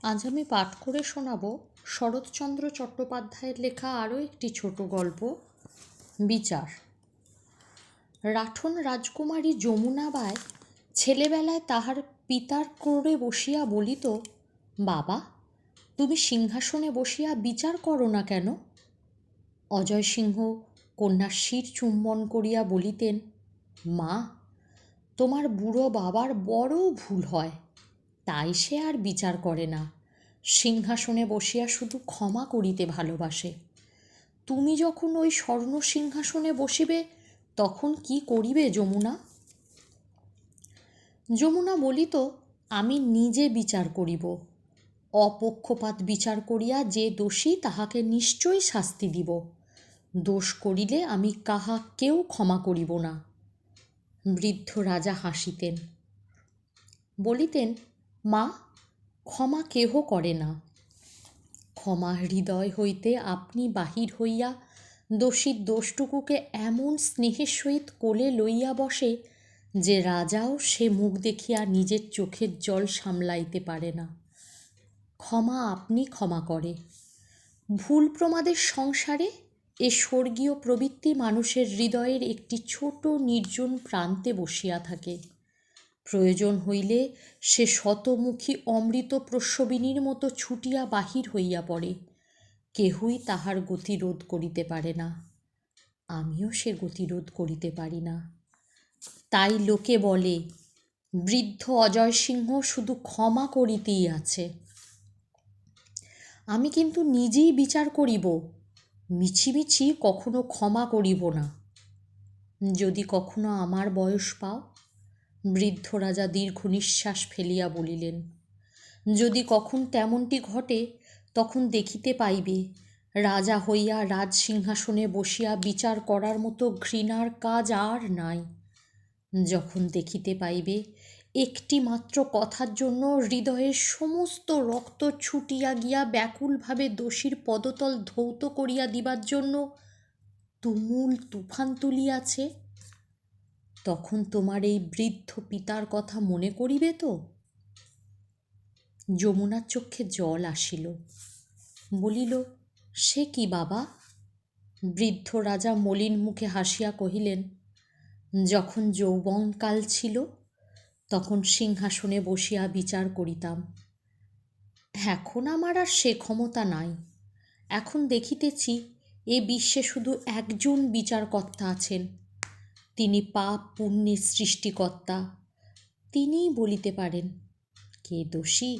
আজ আমি পাঠ করে শোনাব শরৎচন্দ্র চট্টোপাধ্যায়ের লেখা আরও একটি ছোট গল্প, বিচার। রাঠন রাজকুমারী যমুনাবাই ছেলেবেলায় তাহার পিতার ক্রোড়ে বসিয়া বলিত, বাবা, তুমি সিংহাসনে বসিয়া বিচার করো না কেন? অজয় সিংহ কন্যার শির চুম্বন করিয়া বলিতেন, মা, তোমার বুড়ো বাবার বড় ভুল হয়, তাই সে আর বিচার করে না, সিংহাসনে বসিয়া শুধু ক্ষমা করিতে ভালোবাসে। তুমি যখন ওই স্বর্ণ সিংহাসনে বসিবে তখন কি করিবে যমুনা? যমুনা বলিত, আমি নিজে বিচার করিব, অপক্ষপাত বিচার করিয়া যে দোষী তাহাকে নিশ্চয়ই শাস্তি দিব। দোষ করিলে আমি কাহাকেও ক্ষমা করিব না। বৃদ্ধ রাজা হাসিতেন, বলিতেন, মা, ক্ষমা কেহ করে না। ক্ষমা হৃদয় হইতে আপনি বাহির হইয়া দোষীর দোষটুকুকে এমন স্নেহের সহিত কোলে লইয়া বসে যে রাজাও সে মুখ দেখিয়া নিজের চোখের জল সামলাইতে পারে না। ক্ষমা আপনি ক্ষমা করে। ভুল প্রমাদের সংসারে এ স্বর্গীয় প্রবৃত্তি মানুষের হৃদয়ের একটি ছোট নির্জন প্রান্তে বসিয়া থাকে। প্রয়োজন হইলে সে শতমুখী অমৃত প্রস্রবিনীর মতো ছুটিয়া বাহির হইয়া পড়ে। কেহই তাহার গতিরোধ করিতে পারে না। আমিও সে গতিরোধ করিতে পারি না। তাই লোকে বলে, বৃদ্ধ অজয় সিংহ শুধু ক্ষমা করিতেই আছে। আমি কিন্তু নিজেই বিচার করিব, মিছিমিছি কখনো ক্ষমা করিব না। যদি কখনো আমার বয়স পাও, বৃদ্ধ রাজা দীর্ঘ নিঃশ্বাস ফেলিয়া বলিলেন, যদি কখন তেমনটি ঘটে তখন দেখিতে পাইবে রাজা হইয়া রাজসিংহাসনে বসিয়া বিচার করার মতো ঘৃণার কাজ আর নাই। যখন দেখিতে পাইবে একটি মাত্র কথার জন্য হৃদয়ের সমস্ত রক্ত ছুটিয়া গিয়া ব্যাকুলভাবে দোষীর পদতল ধৌত করিয়া দিবার জন্য তুমুল তুফান তুলিয়াছে, তখন তোমার এই বৃদ্ধ পিতার কথা মনে করিবে তো? যমুনার চক্ষে জল আসিল। বলিল, সে কি বাবা? বৃদ্ধ রাজা মলিন মুখে হাসিয়া কহিলেন, যখন যৌবনকাল ছিল তখন সিংহাসনে বসিয়া বিচার করিতাম। এখন আমার আর সে ক্ষমতা নাই। এখন দেখিতেছি এ বিশ্বে শুধু একজন বিচারকর্তা আছেন, তিনি পাপ পুণ্যের সৃষ্টিকর্তা। তিনিই বলিতে পারেন কে দোষী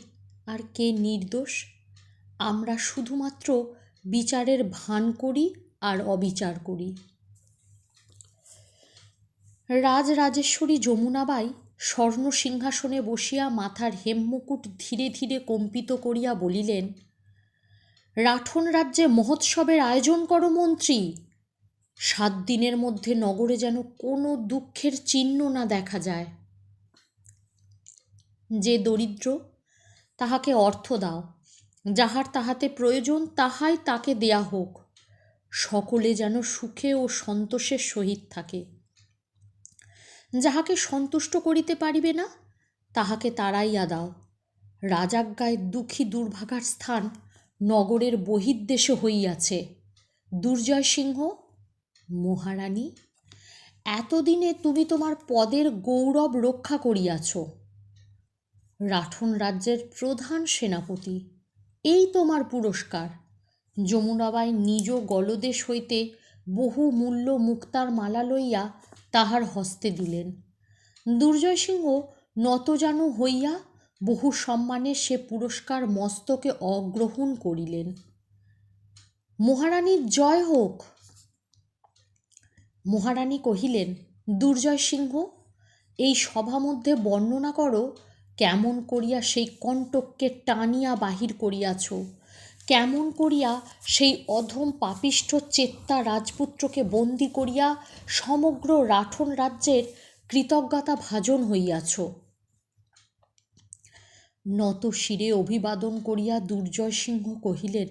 আর কে নির্দোষ। আমরা শুধুমাত্র বিচারের ভান করি আর অবিচার করি। রাজরাজেশ্বরী যমুনাবাই স্বর্ণ সিংহাসনে বসিয়া মাথার হেমমুকুট ধীরে ধীরে কম্পিত করিয়া বলিলেন, রাঠন রাজ্যে মহোৎসবের আয়োজন করো মন্ত্রী। 7 দিনের মধ্যে নগরে যেন কোনো দুঃখের চিহ্ন না দেখা যায়। যে দরিদ্র তাহাকে অর্থ দাও, যাহার তাহাতে প্রয়োজন তাহাই তাকে দেয়া হোক। সকলে যেন সুখে ও সন্তোষের সহিত থাকে। যাহাকে সন্তুষ্ট করিতে পারিবে না তাহাকে তাড়াইয়া দাও। রাজাজ্ঞায় দুঃখী দুর্ভাগার স্থান নগরের বহির্দেশে হইয়াছে। দুর্জয় সিংহ, মহারানী, এতদিনে তুমি তোমার পদের গৌরব রক্ষা করিয়াছ। রাঠন রাজ্যের প্রধান সেনাপতি, এই তোমার পুরস্কার। যমুনাবাই নিজ গলদেশ হইতে বহু মূল্য মুক্তার মালা লইয়া তাহার হস্তে দিলেন। দুর্জয় সিংহ নতজানু হইয়া বহু সম্মানে সে পুরস্কার মস্তকে অগ্রহণ করিলেন। মহারানীর জয় হোক। মহারানী কহিলেন, দুর্জয় সিংহ, এই সভা মধ্যে বর্ণনা করো কেমন করিয়া সেই কণ্টককে টানিয়া বাহির করিয়াছ, কেমন করিয়া সেই অধম পাপিষ্ঠ চেত্তা রাজপুত্রকে বন্দি করিয়া সমগ্র রাঠন রাজ্যের কৃতজ্ঞতা ভাজন হইয়াছ। নত শিরে অভিবাদন করিয়া দুর্জয় সিংহ কহিলেন,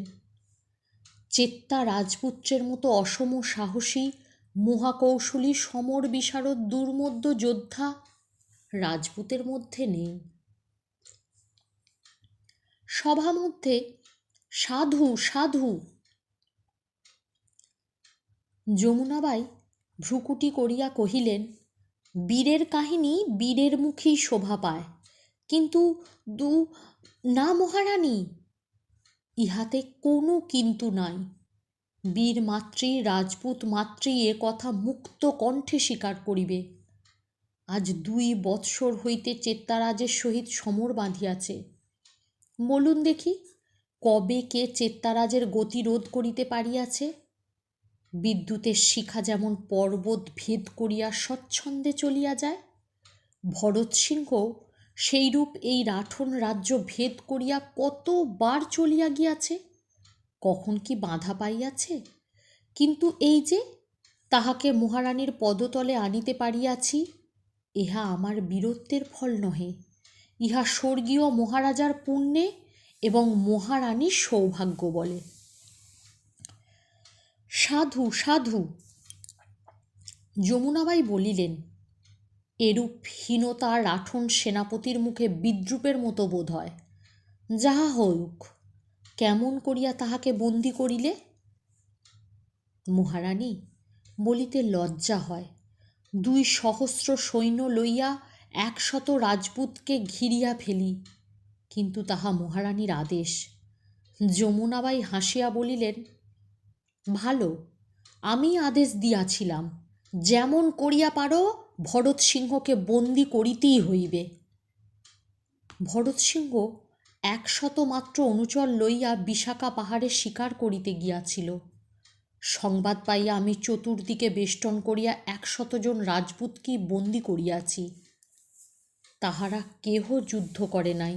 চেত্তা রাজপুত্রের মতো অসম সাহসী মহাকৌশলী সমর বিশারদ দুর্মধ্য যোদ্ধা রাজপুতের মধ্যে নেই। সভা মধ্যে সাধু সাধু। যমুনাবাই ভ্রুকুটি করিয়া কহিলেন, বীরের কাহিনী বীরের মুখেই শোভা পায়, কিন্তু না মহারানী, ইহাতে কোনো কিন্তু নাই। বীর মাতৃ রাজপুত মাতৃ এ কথা মুক্ত কণ্ঠে স্বীকার করিবে। আজ 2 বৎসর হইতে চেত্তারাজের সহিত সমর বাঁধিয়াছে। বলুন দেখি, কবে কে চেত্তারাজের গতিরোধ করিতে পারিয়াছে? বিদ্যুতের শিখা যেমন পর্বত ভেদ করিয়া স্বচ্ছন্দে চলিয়া যায়, ভরত সিংহ সেইরূপ এই রাঠন রাজ্য ভেদ করিয়া কতবার চলিয়া গিয়াছে। কখন কি বাধা পাইয়াছে? কিন্তু এই যে তাহাকে মহারানীর পদতলে আনিতে পারিয়াছি, ইহা আমার বীরত্বের ফল নহে, ইহা স্বর্গীয় মহারাজার পুণ্যে এবং মহারানীর সৌভাগ্য বলে। সাধু সাধু। যমুনাবাই বলিলেন, এরূপ হীনতা রাঠন সেনাপতির মুখে বিদ্রূপের মতো বোধ হয়। যাহা হউক, কেমন করিয়া তাহাকে বন্দী করিলে? মহারানী, বলিতে লজ্জা হয়। 2 সহস্র সৈন্য লইয়া 100 রাজপুতকে ঘিরিয়া ফেলি, কিন্তু তাহা মহারানীর আদেশ। যমুনাবাই হাসিয়া বলিলেন, ভালো, আমি আদেশ দিয়াছিলাম, যেমন করিয়া পারো ভরত সিংহকে বন্দী করিতেই হইবে। ভরত সিংহ 100 মাত্র অনুচর লইয়া বিশাখা পাহাড়ে শিকার করিতে গিয়াছিল। সংবাদ পাইয়া আমি চতুর্দিকে বেষ্টন করিয়া 100 জন রাজপুতকে বন্দী করিয়াছি। তাহারা কেহ যুদ্ধ করে নাই।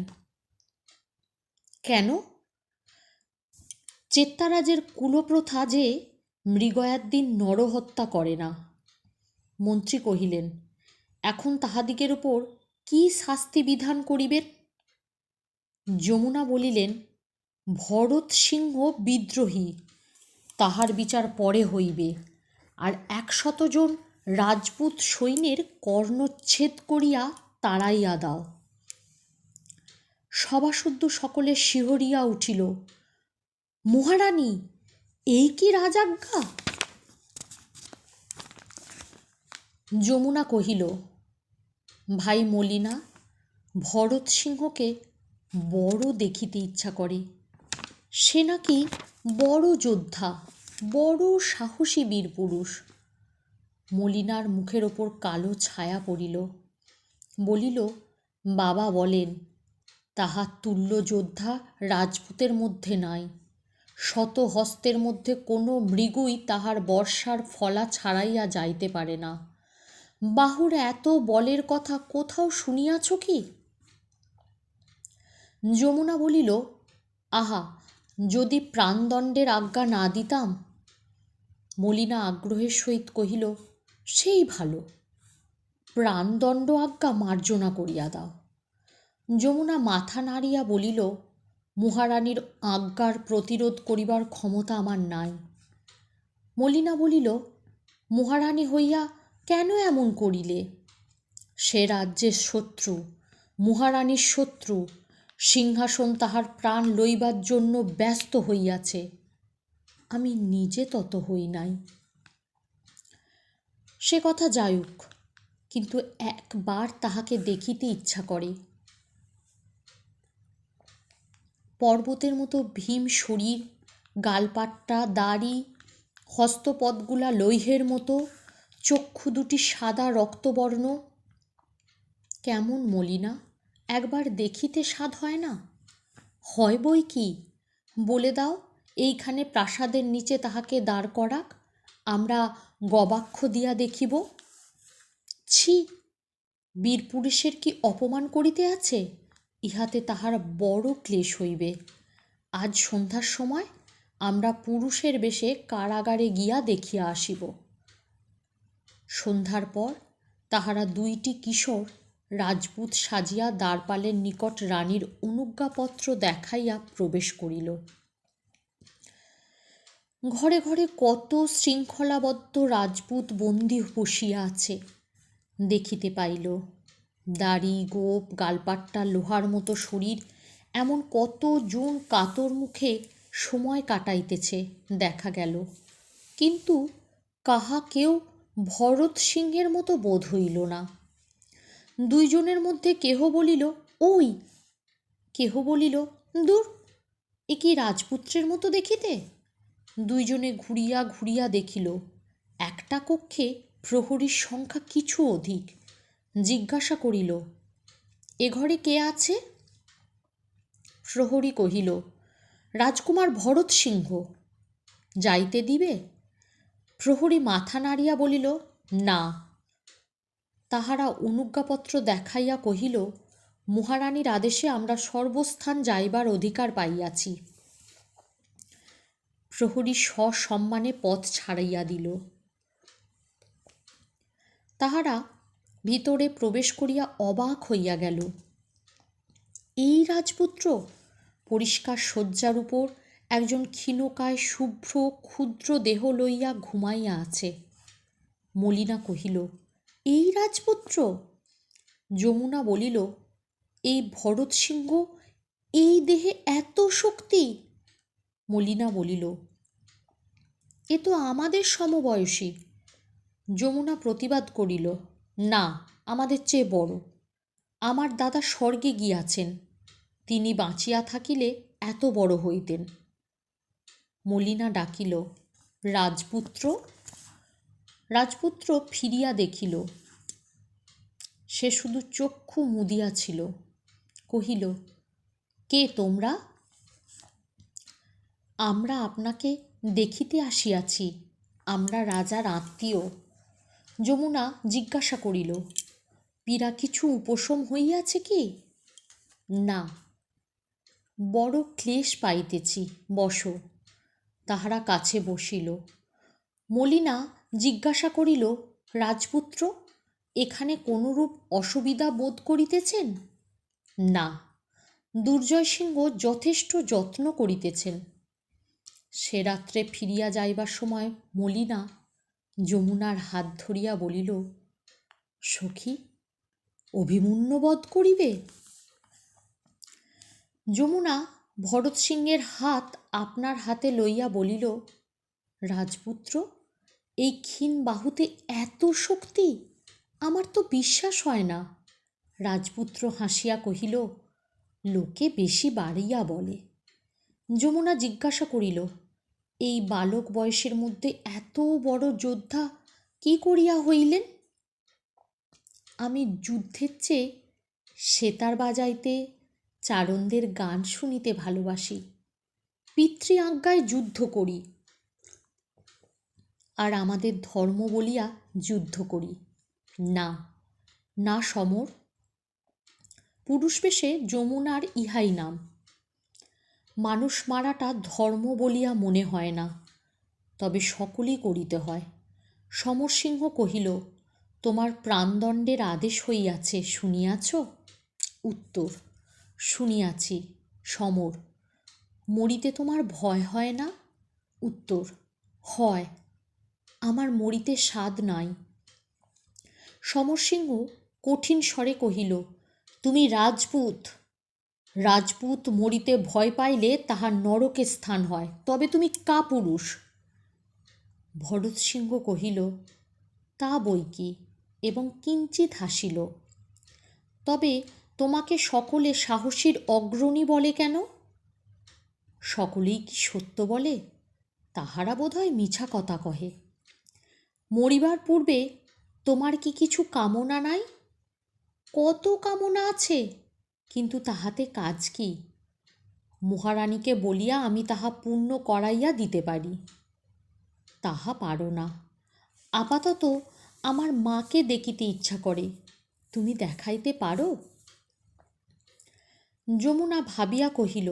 কেন? চেত্তারাজের কুলপ্রথা যে মৃগয়ার দিন নরহত্যা করে না। মন্ত্রী কহিলেন, এখন তাহাদিগের উপর কি শাস্তি বিধান করিবেন? যমুনা বলিলেন, ভরত সিংহ বিদ্রোহী, তাহার বিচার পরে হইবে, আর 100 জন রাজপুত সৈন্যের কর্ণচ্ছেদ করিয়া তাড়াইয়া দাও। সভাসুদ্ধ সকলে শিহরিয়া উঠিল। মহারানী, এই কি রাজাজ্ঞা? যমুনা কহিল, ভাই মলিনা, ভরত সিংহকে বড় দেখিতে ইচ্ছা করে। সে নাকি বড় যোদ্ধা, বড় সাহসী বীর পুরুষ। মলিনার মুখের ওপর কালো ছায়া পড়িল। বলিল, বাবা বলেন, তাহার তুল্য যোদ্ধা রাজপুতের মধ্যে নাই। 100 হস্তের মধ্যে কোনো মৃগই তাহার বর্ষার ফলা ছাড়াইয়া যাইতে পারে না। বাহুর এত বলের কথা কোথাও শুনিয়াছ কি? যমুনা বলিল, আহা, যদি প্রাণদণ্ডের আজ্ঞা না দিতাম। মলিনা আগ্রহের সহিত কহিল, সেই ভালো, প্রাণদণ্ড আজ্ঞা মার্জনা করিয়া দাও। যমুনা মাথা নাড়িয়া বলিল, মহারানীর আজ্ঞার প্রতিরোধ করিবার ক্ষমতা আমার নাই। মলিনা বলিল, মহারানী হইয়া কেন এমন করিলে? সে রাজ্যের শত্রু, মহারানীর শত্রু, সিংহাসন তাহার প্রাণ লইবার জন্য ব্যস্ত হইয়াছে। আমি নিজে তত হই নাই। সে কথা যাউক, কিন্তু একবার তাহাকে দেখিতে ইচ্ছা করে। পর্বতের মতো ভীম শরীর, গালপাট্টা, দাড়ি, হস্তপদগুলা লৌহের মতো, চক্ষু দুটি সাদা রক্তবর্ণ। কেমন মলিনা, একবার দেখিতে স্বাদ হয় না? হয় বই কি, বলে দাও, এইখানে প্রাসাদের নিচে তাহাকে দাঁড় করাক, আমরা গবাক্ষ দিয়া দেখিব। ছি, বীরপুরুষের কি অপমান করিতে আছে? ইহাতে তাহার বড় ক্লেশ হইবে। আজ সন্ধ্যার সময় আমরা পুরুষের বেশে কারাগারে গিয়া দেখিয়া আসিব। সন্ধ্যার পর তাহারা 2টি কিশোর রাজপুত সাজিয়া দ্বারপালের নিকট রানীর অনুজ্ঞাপত্র দেখাইয়া প্রবেশ করিল। ঘরে ঘরে কত শৃঙ্খলাবদ্ধ রাজপুত বন্দী বসিয়া আছে দেখিতে পাইল। দাড়ি, গোপ, গালপাট্টা, লোহার মতো শরীর, এমন কতজন কাতর মুখে সময় কাটাইতেছে দেখা গেল, কিন্তু কাহাকেও ভরত সিংহের মতো বোধ হইল না। দুইজনের মধ্যে কেহ বলিল ওই, কেহ বলিল দূর, এ কি রাজপুত্রের মতো দেখিতে। দুইজনে ঘুরিয়া ঘুরিয়া দেখিল একটা কক্ষে প্রহরীর সংখ্যা কিছু অধিক। জিজ্ঞাসা করিল, এ ঘরে কে আছে? প্রহরী কহিল, রাজকুমার ভরত সিংহ। যাইতে দিবে? প্রহরী মাথা নাড়িয়া বলিল, না। তাহারা অনুজ্ঞাপত্র দেখাইয়া কহিল, মহারানীর আদেশে আমরা সর্বস্থান যাইবার অধিকার পাইয়াছি। প্রহরী সসম্মানে পথ ছাড়িয়া দিল। তাহারা ভিতরে প্রবেশ করিয়া অবাক হইয়া গেল। এই রাজপুত্র! পরিষ্কার শয্যার উপর একজন ক্ষীণকায় শুভ্র ক্ষুদ্র দেহ লইয়া ঘুমাইয়া আছে। মলিনা কহিল, এই রাজপুত্র? যমুনা বলিল, এই ভরত সিংহ, এই দেহে এত শক্তি? মলিনা বলিল, এ তো আমাদের সমবয়সী। যমুনা প্রতিবাদ করিল, না, আমাদের চেয়ে বড়। আমার দাদা স্বর্গে গিয়াছেন, তিনি বাঁচিয়া থাকিলে এত বড় হইতেন। মলিনা ডাকিল, রাজপুত্র। রাজপুত্র ফিরিয়া দেখিল, সে শুধু চক্ষু মুদিয়াছিল। কহিল, কে তোমরা? আমরা আপনাকে দেখিতে আসিয়াছি, আমরা রাজার আত্মীয়। যমুনা জিজ্ঞাসা করিল, পীড়া কিছু উপশম হইয়াছে কি? না, বড় ক্লেশ পাইতেছি, বসো। তাহারা কাছে বসিল। মলিনা জিজ্ঞাসা করিল, রাজপুত্র, এখানে কোনরূপ অসুবিধা বোধ করিতেছেন? না, দুর্জয় সিংহ যথেষ্ট যত্ন করিতেছেন। সে রাত্রে ফিরিয়া যাইবার সময় মলিনা যমুনার হাত ধরিয়া বলিল, সখী, অভিমন্যু করিবে? যমুনা ভরত সিংহের হাত আপনার হাতে লইয়া বলিল, রাজপুত্র, এই ক্ষীণ বাহুতে এত শক্তি? আমার তো বিশ্বাস হয় না। রাজপুত্র হাসিয়া কহিল, লোকে বেশি বাড়িয়া বলে। যমুনা জিজ্ঞাসা করিল, এই বালক বয়সের মধ্যে এত বড় যোদ্ধা কি করিয়া হইলেন? আমি যুদ্ধের চেয়ে সেতার বাজাইতে, চারণদের গান শুনিতে ভালোবাসি। পিতৃ আজ্ঞায় যুদ্ধ করি, আর আমাদের ধর্ম বলিয়া যুদ্ধ করি। না, না সমর। পুরুষ বেশে যমুনার ইহাই নাম। মানুষ মারাটা ধর্ম বলিয়া মনে হয় না, তবে সকলই করিতে হয়। সমরসিংহ কহিল, তোমার প্রাণদণ্ডের আদেশ হইয়াছে, শুনিয়াছ? উত্তর, শুনিয়াছি। সমর, মরিতে তোমার ভয় হয় না? উত্তর, হয়। আমার মরিতে সাধ নাই। সমরসিংহ কঠিন স্বরে কহিল, তুমি রাজপুত। রাজপুত মরিতে ভয় পাইলে তাহার নরকে স্থান হয়, তবে তুমি কাপুরুষ। ভরত সিংহ কহিল, তা বই কি, এবং কিঞ্চিৎ হাসিল। তবে তোমাকে সকলে সাহসীর অগ্রণী বলে কেন? সকলেই কি সত্য বলে? তাহারা বোধহয় মিছা কথা কহে। মরিবার পূর্বে তোমার কি কিছু কামনা নাই? কত কামনা আছে, কিন্তু তাহাতে কাজ কি? মহারানীকে বলিয়া আমি তাহা পূর্ণ করাইয়া দিতে পারি। তাহা পারো না। আপাতত আমার মাকে দেখিতে ইচ্ছা করে, তুমি দেখাইতে পারো? যমুনা ভাবিয়া কহিল,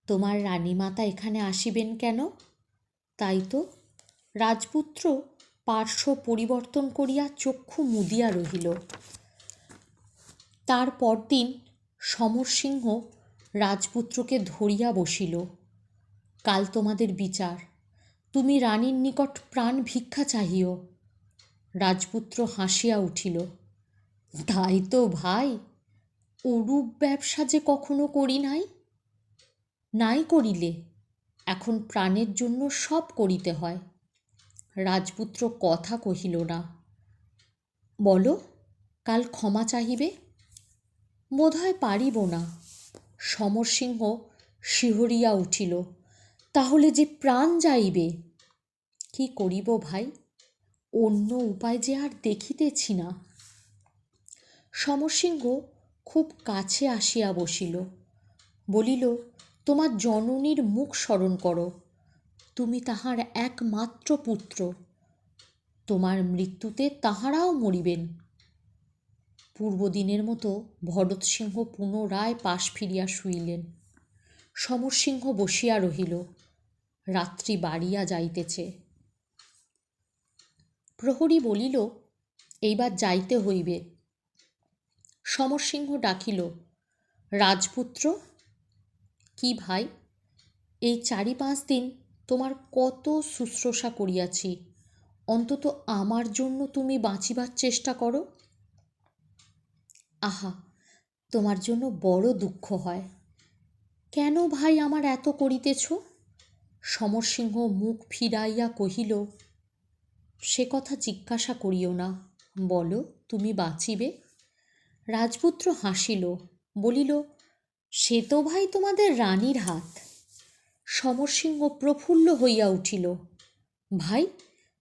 তোমার রানীমাতা এখানে আসিবেন কেন? তাই তো। রাজপুত্র পার্শ্ব পরিবর্তন করিয়া চক্ষু মুদিয়া রহিল। তার পরদিন সমরসিংহ রাজপুত্রকে ধরিয়া বসিল। কাল তোমাদের বিচার, তুমি রানীর নিকট প্রাণ ভিক্ষা চাহিও। রাজপুত্র হাসিয়া উঠিল, তাই তো ভাই, ওরূপ ব্যবসা যে কখনো করি নাই, নাই করিলে এখন প্রাণের জন্য সব করিতে হয়। রাজপুত্র কথা কহিল না। বলো, কাল ক্ষমা চাহিবে? বোধহয় পারিব না। সমরসিংহ শিহরিয়া উঠিল। তাহলে যে প্রাণ যাইবে। কি করিব ভাই, অন্য উপায় যে আর দেখিতেছি না। সমরসিংহ খুব কাছে আসিয়া বসিল, বলিল, তোমার জননীর মুখ স্মরণ করো। তুমি তাহার একমাত্র পুত্র, তোমার মৃত্যুতে তাহারাও মরিবেন। পূর্বদিনের মতো ভরতসিংহ পুনরায় পাশ ফিরিয়া শুইলেন। সমরসিংহ বসিয়া রহিল। রাত্রি বাড়িয়া যাইতেছে। প্রহরী বলিল, এইবার যাইতে হইবে। সমরসিংহ ডাকিল, রাজপুত্র। কি ভাই, এই 4-5 দিন তোমার কত শুশ্রূষা করিয়াছি, অন্তত আমার জন্য তুমি বাঁচিবার চেষ্টা করো। আহা, তোমার জন্য বড় দুঃখ হয়। কেন ভাই আমার এত করিতেছ? সমরসিংহ মুখ ফিরাইয়া কহিল, সে কথা জিজ্ঞাসা করিও না, বলো তুমি বাঁচিবে? রাজপুত্র হাসিল, বলিল, সে তো ভাই তোমাদের রানীর হাত। সমরসিংহ প্রফুল্ল হইয়া উঠিল। ভাই,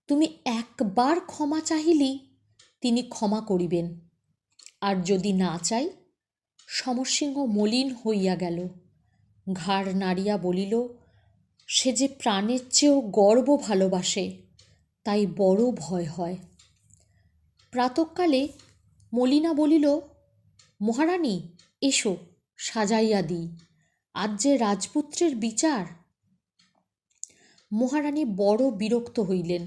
তুমি একবার ক্ষমা চাহিলেই তিনি ক্ষমা করিবেন, আর যদি না চাই? সমরসিংহ মলিন হইয়া গেল। ঘাড় নাড়িয়া বলিল, সে যে প্রাণের চেয়েও গর্ব ভালোবাসে, তাই বড় ভয় হয়। প্রাতঃকালে মলিনা বলিল, মহারানী এসো, সাজাইয়া দিই, আজ যে রাজপুত্রের বিচার। মহারানী বড় বিরক্ত হইলেন।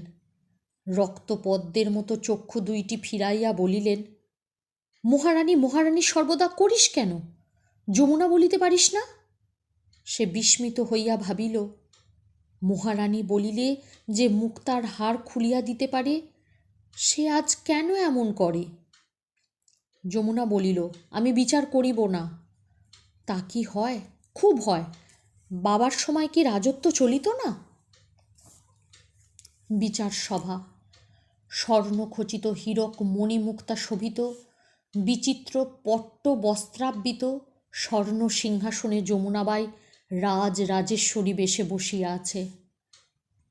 রক্তপদ্মের মতো চক্ষু দুইটি ফিরাইয়া বলিলেন, মহারানী মহারানী সর্বদা করিস কেন? যমুনা বলিতে পারিস না? সে বিস্মিত হইয়া ভাবিল, মহারানী বলিলে যে মুক্তার হার খুলিয়া দিতে পারে, সে আজ কেন এমন করে? যমুনা বলিল, আমি বিচার করিব না। তা কি হয়? খুব হয়। বাবার সময় কি রাজত্ব চলিত না? বিচার সভা। স্বর্ণখচিত হীরক মণিমুক্তা শোভিত বিচিত্র পট্ট বস্ত্রাবৃত স্বর্ণ সিংহাসনে যমুনাবাই রাজরাজেশ্বরী বেশে বসিয়া আছে।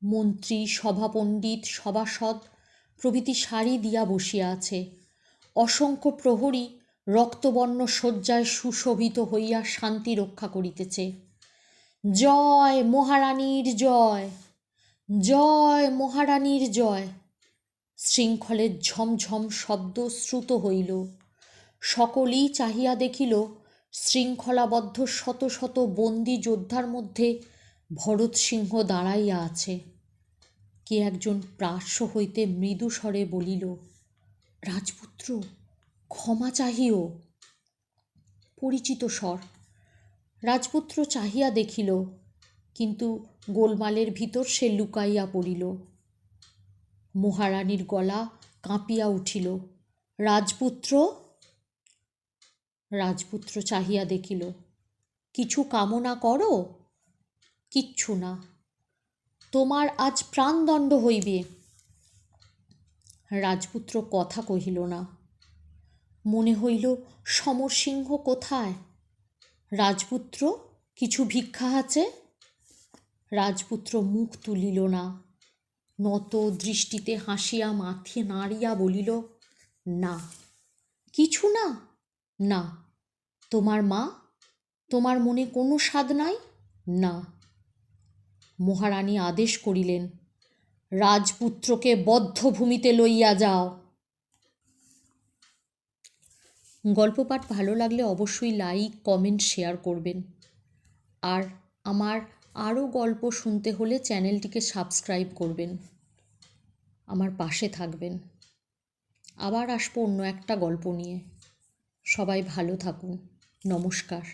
মন্ত্রী, সভাপণ্ডিত, সভাসদ প্রভৃতি সারি দিয়া বসিয়া আছে। অসংখ্য প্রহরী রক্তবর্ণ শয্যায় সুশোভিত হইয়া শান্তি রক্ষা করিতেছে। জয় মহারানীর জয়, জয় মহারানীর জয়। শৃঙ্খলের ঝমঝম শব্দ শ্রুত হইল। সকলেই চাহিয়া দেখিল, শৃঙ্খলাবদ্ধ শত শত বন্দী যোদ্ধার মধ্যে ভরতসিংহ দাঁড়াইয়া আছে। কে একজন প্রাশ্য হইতে মৃদু স্বরে বলিল, রাজপুত্র, ক্ষমা চাহিও। পরিচিত স্বর। রাজপুত্র চাহিয়া দেখিল, কিন্তু গোলমালের ভিতর সে লুকাইয়া পড়িল। মহারানীর গলা কাঁপিয়া উঠিল, রাজপুত্র। রাজপুত্র চাহিয়া দেখিল, কিছু কামনা করো? কিচ্ছু না। তোমার আজ প্রাণদণ্ড হইবে। রাজপুত্র কথা কহিল না। মনে হইল, সমরসিংহ কোথায়? রাজপুত্র, কিছু ভিক্ষা আছে? রাজপুত্র মুখ তুলিল না। নত দৃষ্টিতে হাসিয়া মাথা নাড়িয়া বলিল, না। কিছু না? না। তোমার মা? তোমার মনে কোনো স্বাদ নাই? না। মহারানী আদেশ করিলেন, রাজপুত্রকে বদ্ধভূমিতে লইয়া যাও। গল্প পাঠ ভালো লাগলে অবশ্যই লাইক, কমেন্ট, শেয়ার করবেন। আর আমার আরও গল্প শুনতে হলে চ্যানেলটিকে সাবস্ক্রাইব করবেন, আমার পাশে থাকবেন। আবার আসবো অন্য একটা গল্প নিয়ে। সবাই ভালো থাকুন। নমস্কার।